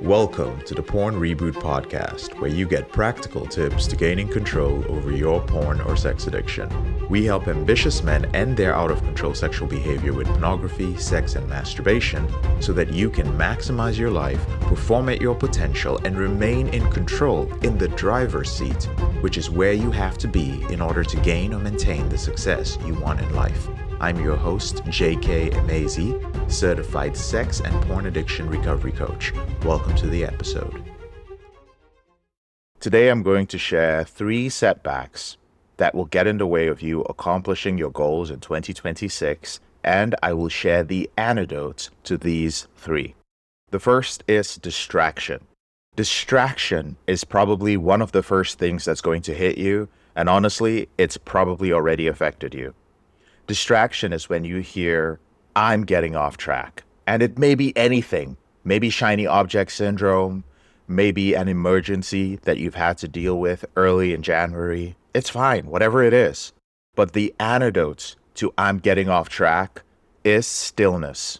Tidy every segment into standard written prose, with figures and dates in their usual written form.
Welcome to the Porn Reboot podcast, where you get practical tips to gaining control over your porn or sex addiction. We help ambitious men end their out-of-control sexual behavior with pornography, sex, and masturbation so that you can maximize your life, perform at your potential, and remain in control in the driver's seat, which is where you have to be in order to gain or maintain the success you want in life. I'm your host, J.K. Emezi, certified sex and porn addiction recovery coach. Welcome to the episode. Today I'm going to share 3 setbacks that will get in the way of you accomplishing your goals in 2026, and I will share the antidote to these 3. The first is distraction. Distraction is probably one of the first things that's going to hit you, and honestly, it's probably already affected you. Distraction is when you hear, I'm getting off track. And it may be anything. Maybe shiny object syndrome, maybe an emergency that you've had to deal with early in January. It's fine, whatever it is. But the antidote to I'm getting off track is stillness.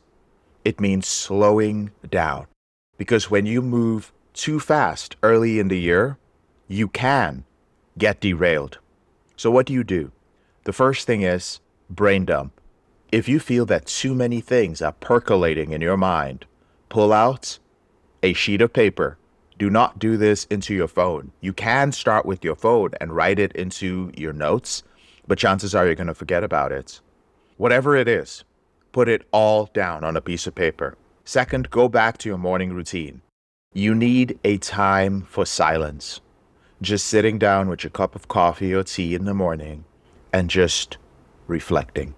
It means slowing down. Because when you move too fast early in the year, you can get derailed. So what do? The first thing is brain dump. If you feel that too many things are percolating in your mind, pull out a sheet of paper. Do not do this into your phone. You can start with your phone and write it into your notes, but chances are you're going to forget about it. Whatever it is, put it all down on a piece of paper. Second, go back to your morning routine. You need a time for silence. Just sitting down with your cup of coffee or tea in the morning and just reflecting.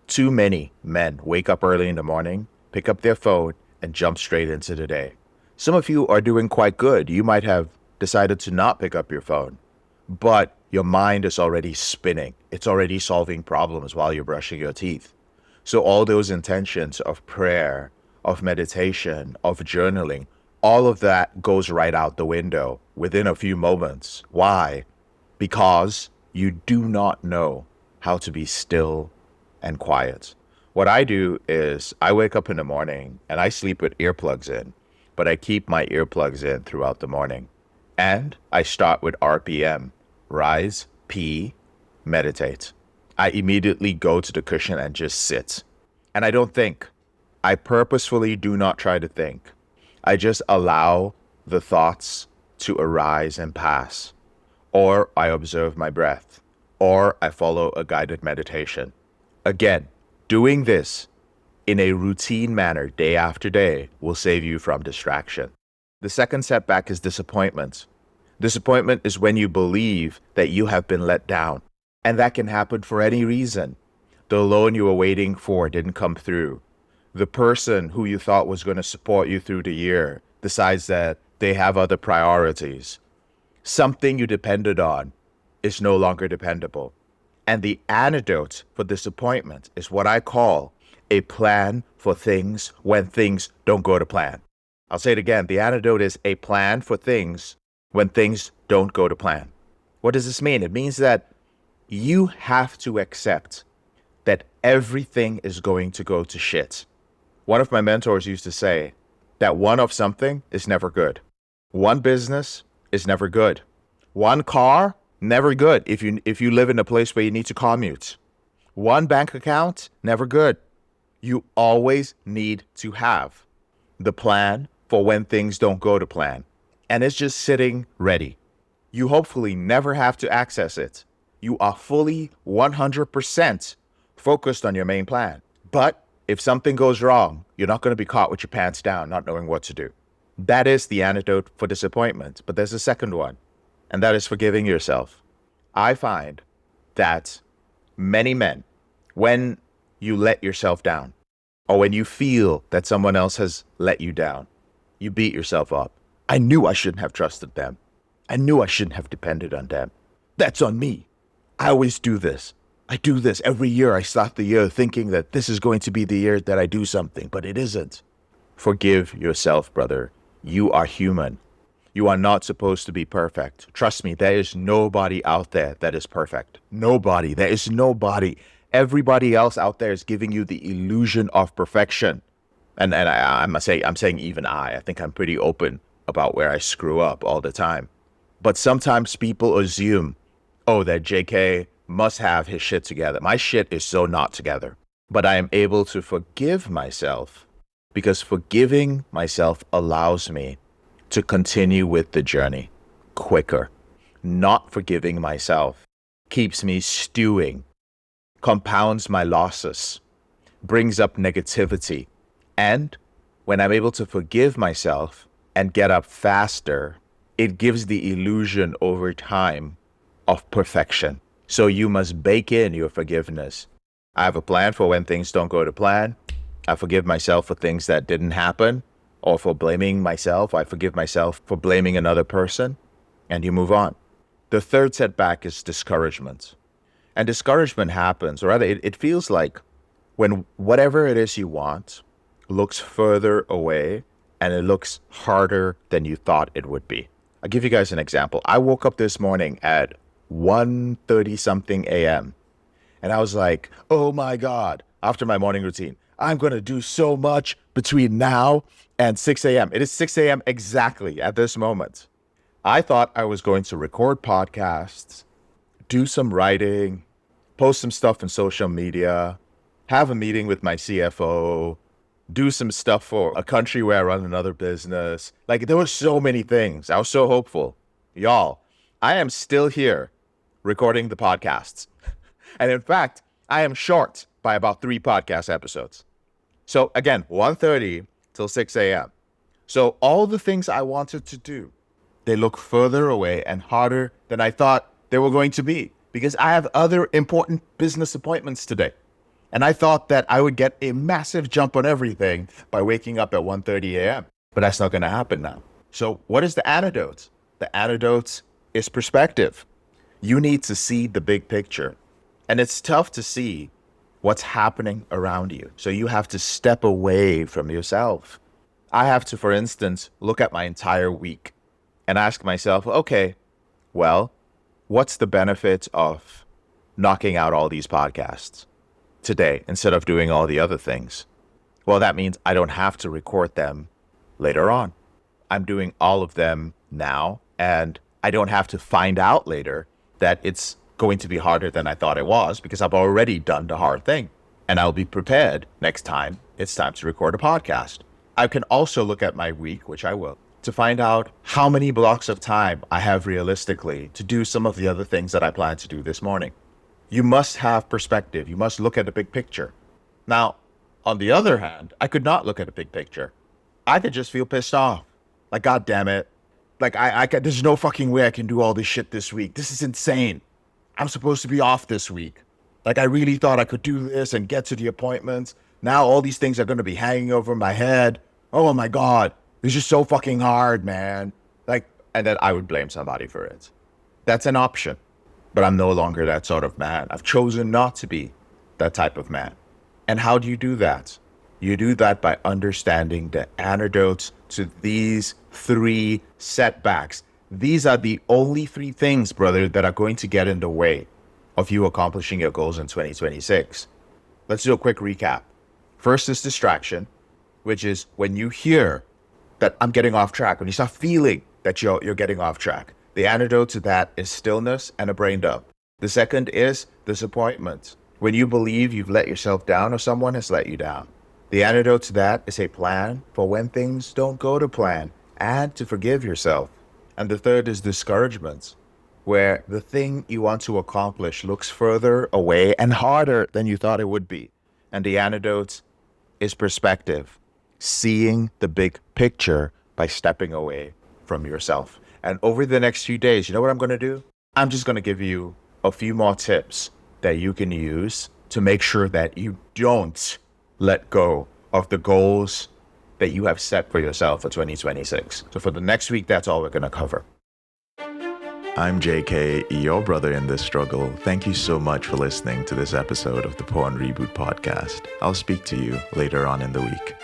Too many men wake up early in the morning, pick up their phone, and jump straight into the day. Some of you are doing quite good. You might have decided to not pick up your phone, but your mind is already spinning. It's already solving problems while you're brushing your teeth. So all those intentions of prayer, of meditation, of journaling, all of that goes right out the window within a few moments. Why? Because you do not know how to be still and quiet. What I do is I wake up in the morning and I sleep with earplugs in, but I keep my earplugs in throughout the morning. And I start with RPM, rise, pee, meditate. I immediately go to the cushion and just sit. And I don't think. I purposefully do not try to think. I just allow the thoughts to arise and pass. Or I observe my breath. Or I follow a guided meditation. Again, doing this in a routine manner day after day will save you from distraction. The second setback is disappointment. Disappointment is when you believe that you have been let down, and that can happen for any reason. The loan you were waiting for didn't come through. The person who you thought was going to support you through the year decides that they have other priorities. Something you depended on is no longer dependable. And the antidote for disappointment is what I call a plan for things when things don't go to plan. I'll say it again. The antidote is a plan for things when things don't go to plan. What does this mean? It means that you have to accept that everything is going to go to shit. One of my mentors used to say that one of something is never good. One business is never good. One car, never good if you live in a place where you need to commute. One bank account, never good. You always need to have the plan for when things don't go to plan. And it's just sitting ready. You hopefully never have to access it. You are fully 100% focused on your main plan. But if something goes wrong, you're not going to be caught with your pants down, not knowing what to do. That is the antidote for disappointment. But there's a second one. And that is forgiving yourself. I find that many men, when you let yourself down, or when you feel that someone else has let you down, you beat yourself up. I knew I shouldn't have trusted them. I knew I shouldn't have depended on them. That's on me. I always do this. I do this every year. I start the year thinking that this is going to be the year that I do something, but it isn't. Forgive yourself, brother. You are human. You are not supposed to be perfect. Trust me, there is nobody out there that is perfect. Nobody. There is nobody. Everybody else out there is giving you the illusion of perfection. And I'm saying even I think I'm pretty open about where I screw up all the time. But sometimes people assume, oh, that JK must have his shit together. My shit is so not together. But I am able to forgive myself because forgiving myself allows me to continue with the journey quicker. Not forgiving myself keeps me stewing, compounds my losses, brings up negativity. And when I'm able to forgive myself and get up faster, it gives the illusion over time of perfection. So you must bake in your forgiveness. I have a plan for when things don't go to plan. I forgive myself for things that didn't happen or for blaming myself. I forgive myself for blaming another person, and you move on. The third setback is discouragement. And discouragement happens, or rather, it feels like when whatever it is you want looks further away and it looks harder than you thought it would be. I'll give you guys an example. I woke up this morning at 1:30 something a.m. and I was like, oh my God, after my morning routine, I'm going to do so much between now and 6 a.m. It is 6 a.m. exactly at this moment. I thought I was going to record podcasts, do some writing, post some stuff on social media, have a meeting with my CFO, do some stuff for a country where I run another business. Like, there were so many things. I was so hopeful. Y'all, I am still here recording the podcasts. And in fact, I am short by about 3 podcast episodes. So again, 1:30 till 6 a.m. So all the things I wanted to do, they look further away and harder than I thought they were going to be because I have other important business appointments today. And I thought that I would get a massive jump on everything by waking up at 1:30 a.m. But that's not going to happen now. So what is the antidote? The antidote is perspective. You need to see the big picture. And it's tough to see what's happening around you. So you have to step away from yourself. I have to, for instance, look at my entire week and ask myself, okay, well, what's the benefit of knocking out all these podcasts today instead of doing all the other things? Well, that means I don't have to record them later on. I'm doing all of them now, and I don't have to find out later that it's going to be harder than I thought it was because I've already done the hard thing, and I'll be prepared next time it's time to record a podcast. I can also look at my week, which I will, to find out how many blocks of time I have realistically to do some of the other things that I plan to do this morning. You must have perspective. You must look at the big picture. Now, on the other hand, I could not look at the big picture. I could just feel pissed off. Like, God damn it. Like, there's no fucking way I can do all this shit this week. This is insane. I'm supposed to be off this week. Like, I really thought I could do this and get to the appointments. Now all these things are going to be hanging over my head. Oh my God. It's just so fucking hard, man. Like, and then I would blame somebody for it. That's an option. But I'm no longer that sort of man. I've chosen not to be that type of man. And how do you do that? You do that by understanding the antidotes to these 3 setbacks. These are the only 3 things, brother, that are going to get in the way of you accomplishing your goals in 2026. Let's do a quick recap. First is distraction, which is when you hear that I'm getting off track, when you start feeling that you're getting off track. The antidote to that is stillness and a brain dump. The second is disappointment. When you believe you've let yourself down or someone has let you down. The antidote to that is a plan for when things don't go to plan and to forgive yourself. And the third is discouragement, where the thing you want to accomplish looks further away and harder than you thought it would be. And the antidote is perspective, seeing the big picture by stepping away from yourself. And over the next few days, you know what I'm going to do? I'm just going to give you a few more tips that you can use to make sure that you don't let go of the goals that you have set for yourself for 2026. So for the next week, that's all we're going to cover. I'm JK, your brother in this struggle. Thank you so much for listening to this episode of the Porn Reboot podcast. I'll speak to you later on in the week.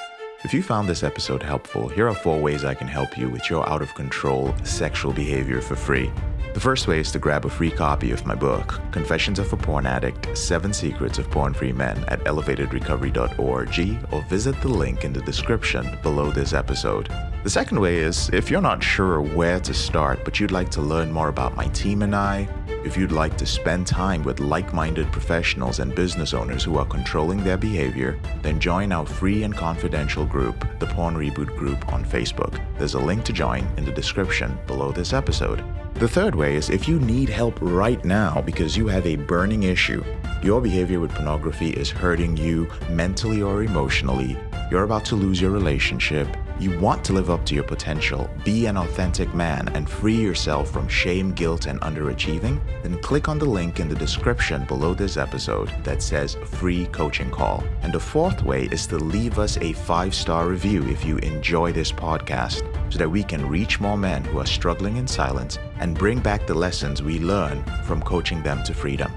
If you found this episode helpful, here are 4 ways I can help you with your out-of-control sexual behavior for free. The first way is to grab a free copy of my book, Confessions of a Porn Addict, 7 Secrets of Porn-Free Men at elevatedrecovery.org, or visit the link in the description below this episode. The second way is if you're not sure where to start, but you'd like to learn more about my team and I, if you'd like to spend time with like-minded professionals and business owners who are controlling their behavior, then join our free and confidential group, the Porn Reboot group on Facebook. There's a link to join in the description below this episode. The third way is if you need help right now because you have a burning issue, your behavior with pornography is hurting you mentally or emotionally, you're about to lose your relationship, you want to live up to your potential, be an authentic man, and free yourself from shame, guilt, and underachieving, then click on the link in the description below this episode that says free coaching call. And the fourth way is to leave us a 5-star review if you enjoy this podcast, so that we can reach more men who are struggling in silence and bring back the lessons we learn from coaching them to freedom.